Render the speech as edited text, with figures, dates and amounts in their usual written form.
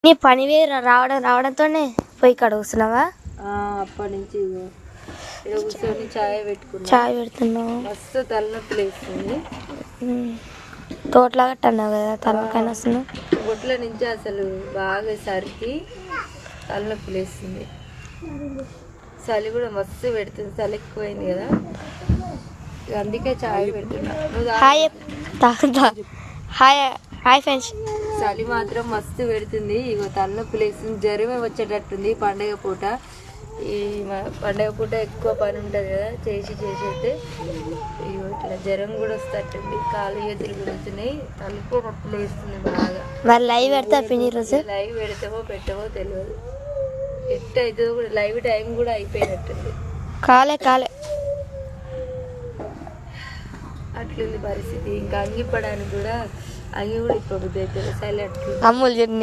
నీ పని వేరు రావడంతోనే పోయి కడుగుతున్నావా? అప్పటి నుంచి కూర్చొని చాయ్ పెడుతున్నావు. మస్తు తలనొప్పి లేస్తుంది. తోటలా కట్టన్నావు కదా, తలకాయ వస్తున్నావు. బొట్ల నుంచి అసలు బాగా సరికి తలనొప్పి లేస్తుంది. చలి కూడా మస్తు పెడుతుంది, చలి ఎక్కువైంది కదా, అందుకే చాయ్ పెడుతున్నా. Hi friends. చలి మాత్రం మస్తు పెడుతుంది. ఇగో తలనొప్పి లేస్తుంది, జ్వరమే వచ్చేటట్టుంది. పండగ పూట పండగ పూట ఎక్కువ పని ఉంటుంది కదా, చేసి అయితే ఇగో ఇట్లా జ్వరం కూడా వస్తట్టుంది. కాలు చేతులు పెడుతున్నాయి, తలకే నొప్పి లేస్తుంది బాగా. మరి లైవ్ పెడతా పిన్ని రోజు. లైవ్ పెడతామో పెట్టమో తెలియదు, ఎట్ అవుతుందో కూడా. లైవ్ టైం కూడా అయిపోయినట్టుంది. కాలే అట్లుంది పరిస్థితి. ఇంకా అంగిప్పడానికి కూడా అంగి కూడా ఇప్పబుద్ది అవుతుంది. సైలెంట్ అమ్ములు చూడండి